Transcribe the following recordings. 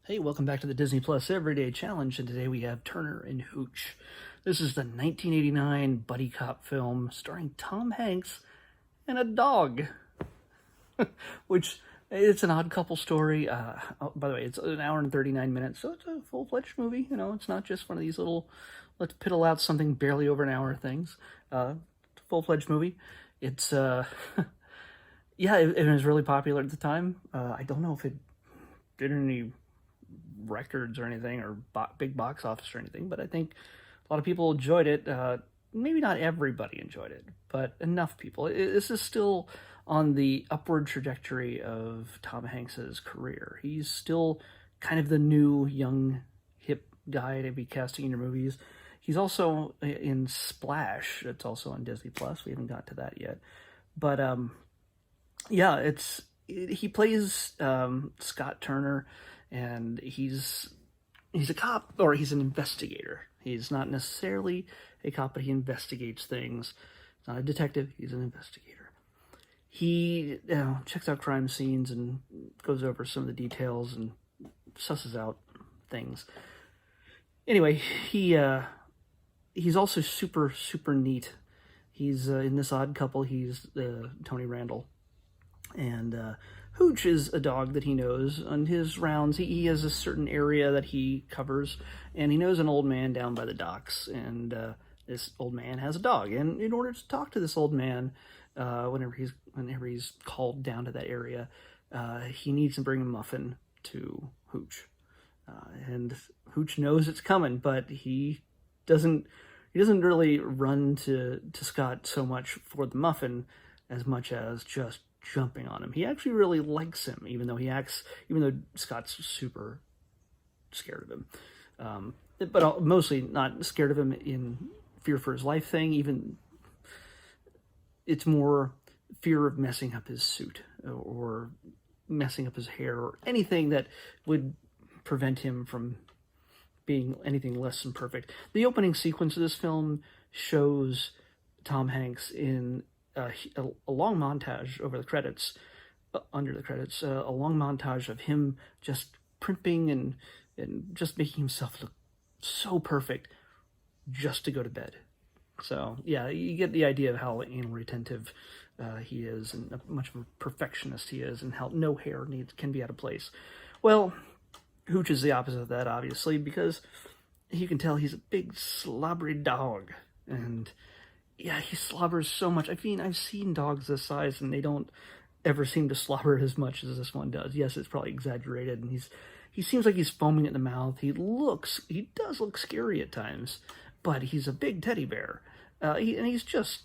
Hey, welcome back to the Disney Plus Everyday Challenge, and today we have Turner and Hooch. This is the 1989 buddy cop film starring Tom Hanks and a dog, which it's an odd couple story. By the way, it's an hour and 39 minutes, so it's a full-fledged movie. You know, it's not just one of these little, let's piddle out something barely over an hour things. It's a full-fledged movie. It's, yeah, it was really popular at the time. I don't know if it did any records or anything, or big box office or anything, but I think a lot of people enjoyed it. Maybe not everybody enjoyed it, but enough people. This is still on the upward trajectory of Tom Hanks's career. He's still kind of the new, young, hip guy to be casting in your movies. He's also in Splash. It's also on Disney Plus. We haven't got to that yet, but yeah, he plays Scott Turner, and he's a cop, or he's an investigator. He's not necessarily a cop, but he investigates things. He's not a detective, he's an investigator. He checks out crime scenes and goes over some of the details and susses out things. Anyway, he's also super neat. He's in this odd couple. He's Tony Randall, and Hooch is a dog that he knows. On his rounds, he has a certain area that he covers, and he knows an old man down by the docks, and this old man has a dog. And in order to talk to this old man, whenever he's called down to that area, he needs to bring a muffin to Hooch. And Hooch knows it's coming, but he doesn't really run to Scott so much for the muffin as much as just jumping on him. He actually really likes him, even though Scott's super scared of him. But mostly not scared of him in fear for his life thing. Even it's more fear of messing up his suit or messing up his hair or anything that would prevent him from being anything less than perfect. The opening sequence of this film shows Tom Hanks in a long montage over the credits, under the credits, a long montage of him just primping and just making himself look so perfect just to go to bed. So yeah, you get the idea of how anal retentive he is, and how much of a perfectionist he is, and how no hair can be out of place. Well, Hooch is the opposite of that, obviously, because you can tell he's a big slobbery dog, and yeah, he slobbers so much. I mean, I've seen dogs this size, and they don't ever seem to slobber as much as this one does. Yes, it's probably exaggerated, and he seems like he's foaming at the mouth. He does look scary at times, but he's a big teddy bear, and he's just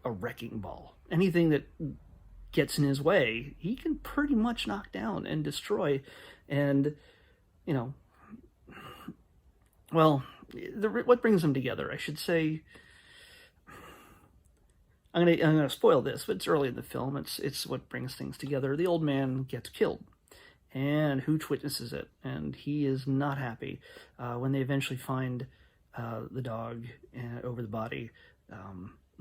a wrecking ball. Anything that gets in his way, he can pretty much knock down and destroy. And well, what brings them together, I should say. I'm gonna spoil this, but it's early in the film. It's what brings things together. The old man gets killed, and Hooch witnesses it, and he is not happy. When they eventually find the dog over the body,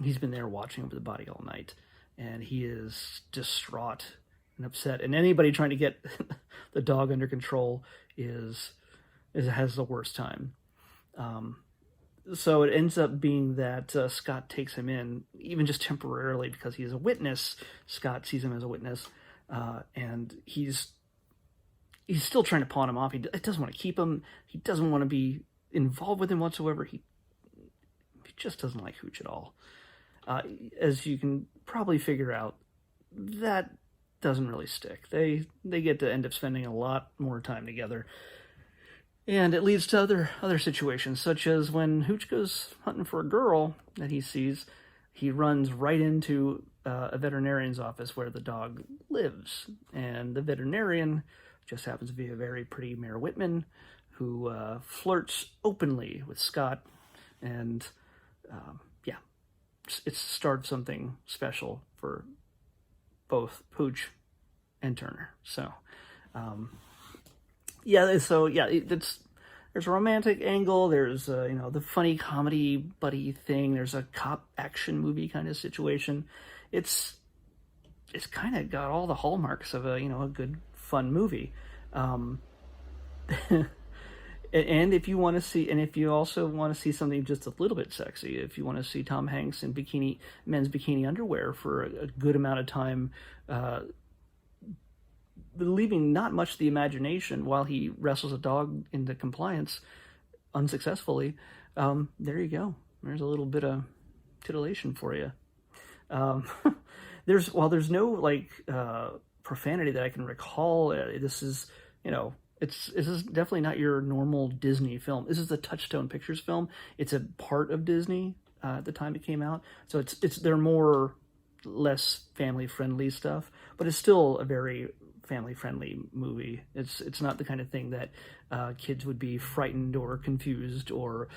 he's been there watching over the body all night, and he is distraught and upset. And anybody trying to get the dog under control has the worst time. So it ends up being that Scott takes him in, even just temporarily, because he's a witness. Scott sees him as a witness, and he's still trying to pawn him off. He doesn't want to keep him. He doesn't want to be involved with him whatsoever. He just doesn't like Hooch at all. As you can probably figure out, that doesn't really stick. They get to end up spending a lot more time together. And it leads to other situations, such as when Hooch goes hunting for a girl that he sees, he runs right into a veterinarian's office where the dog lives. And the veterinarian just happens to be a very pretty Mayor Whitman, who flirts openly with Scott. And yeah, it's the start of something special for both Hooch and Turner. So there's a romantic angle. There's the funny comedy buddy thing. There's a cop action movie kind of situation. It's kind of got all the hallmarks of a good fun movie. And if you want to see, and if you also want to see something just a little bit sexy, if you want to see Tom Hanks in men's bikini underwear for a good amount of time, leaving not much to the imagination while he wrestles a dog into compliance unsuccessfully, there you go. There's a little bit of titillation for you. There's no like profanity that I can recall. This is, this is definitely not your normal Disney film. This is the Touchstone Pictures film. It's a part of Disney at the time it came out, so they're more less family friendly stuff, but it's still a very family friendly movie. It's not the kind of thing that kids would be frightened or confused or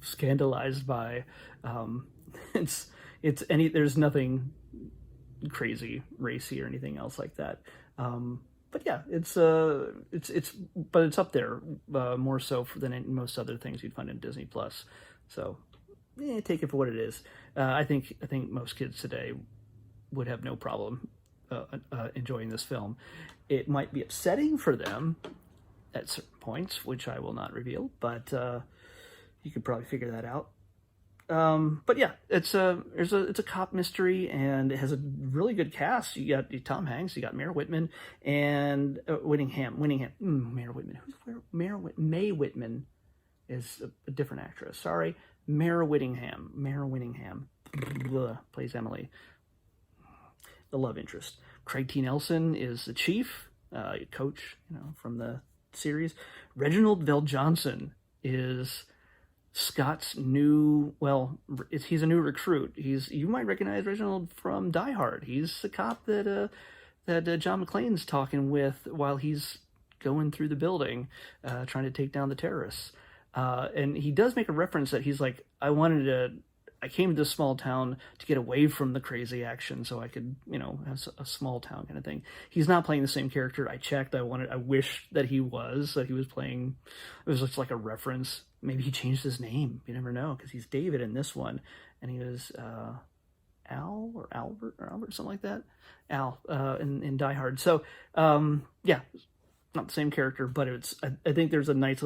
scandalized by. There's nothing crazy, racy, or anything else like that. But yeah, it's up there more so than most other things you'd find in Disney Plus. So, take it for what it is. I think most kids today would have no problem enjoying this film. It might be upsetting for them at certain points, which I will not reveal, but you could probably figure that out. But yeah, it's a cop mystery, and it has a really good cast. You got Tom Hanks, you got Mayor Whitman, and Whittingham. Mayor Whitman. Mae Whitman is a different actress. Sorry, Mayor Whittingham plays Emily, the love interest. Craig T. Nelson is the chief, coach, from the series. Reginald VelJohnson is Scott's he's a new recruit. You might recognize Reginald from Die Hard. He's the cop that John McClane's talking with while he's going through the building, trying to take down the terrorists. And he does make a reference that he's like, I came to this small town to get away from the crazy action so I could, have a small town kind of thing. He's not playing the same character. I checked. I wish that he was playing. It was just like a reference. Maybe he changed his name. You never know, because he's David in this one. And he was Al or Albert, something like that. Al in Die Hard. So, yeah. Not the same character, but I think there's a nice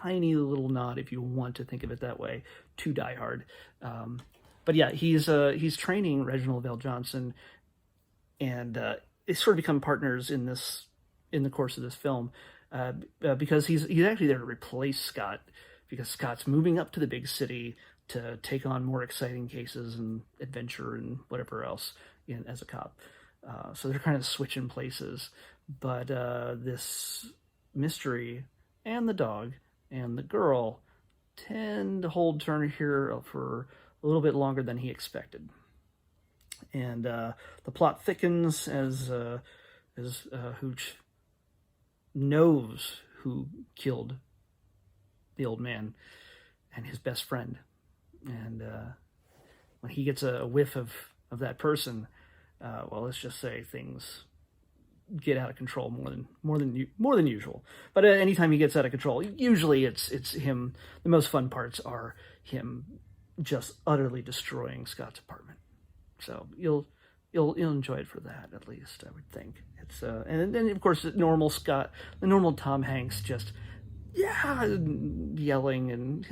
tiny little nod, if you want to think of it that way, to Die Hard. But yeah, he's training Reginald VelJohnson, and they sort of become partners in the course of this film, because he's actually there to replace Scott, because Scott's moving up to the big city to take on more exciting cases and adventure and whatever else as a cop. So they're kind of switching places. But this mystery and the dog and the girl tend to hold Turner here for a little bit longer than he expected. And the plot thickens as Hooch knows who killed the old man and his best friend. And when he gets a whiff of that person, let's just say things get out of control more than usual. But anytime he gets out of control, usually it's him. The most fun parts are him just utterly destroying Scott's apartment. So you'll enjoy it for that, at least, I would think. It's and then of course the normal Tom Hanks just yelling, and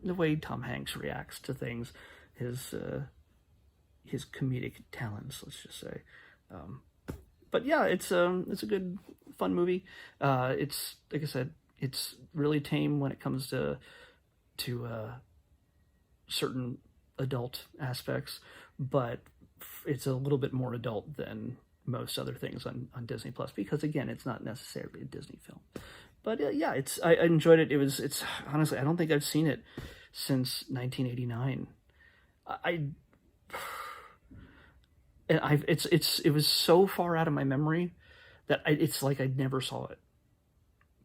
the way Tom Hanks reacts to things, his comedic talents, let's just say. But yeah, it's a good, fun movie. It's, like I said, it's really tame when it comes to certain adult aspects, but it's a little bit more adult than most other things on Disney Plus, because again, it's not necessarily a Disney film. But yeah, I enjoyed it. It's honestly, I don't think I've seen it since 1989. It was so far out of my memory that it's like I never saw it,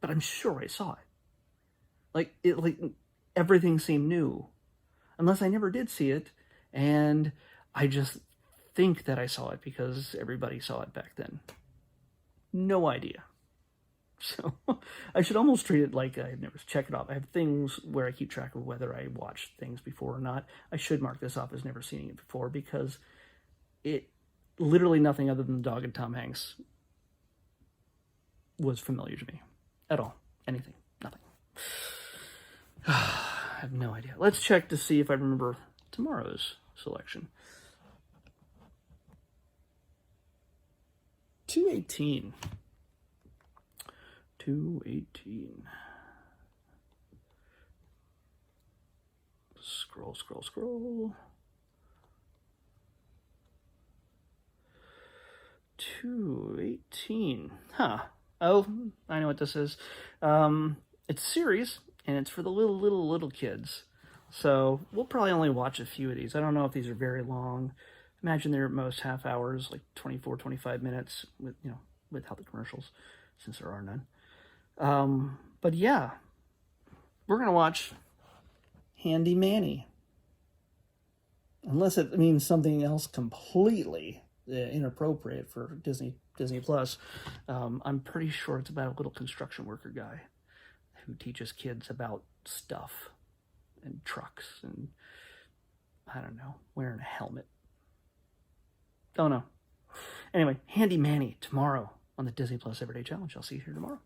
but I'm sure I saw it. Like everything seemed new, unless I never did see it, and I just think that I saw it because everybody saw it back then. No idea. So I should almost treat it like I never check it off. I have things where I keep track of whether I watched things before or not. I should mark this off as never seeing it before, because it literally nothing other than the dog and Tom Hanks was familiar to me at all. anything, nothing. I have no idea. Let's check to see if I remember tomorrow's selection. 218. 218. Scroll, scroll, scroll. 218. Huh. Oh, I know what this is. It's a series, and it's for the little kids. So we'll probably only watch a few of these. I don't know if these are very long. Imagine they're at most half hours, like 24, 25 minutes with, without the commercials, since there are none. But yeah, we're going to watch Handy Manny. Unless it means something else completely inappropriate for Disney Plus. I'm pretty sure it's about a little construction worker guy who teaches kids about stuff and trucks and, I don't know, wearing a helmet. Don't know. Anyway, Handy Manny tomorrow on the Disney Plus Everyday Challenge. I'll see you here tomorrow.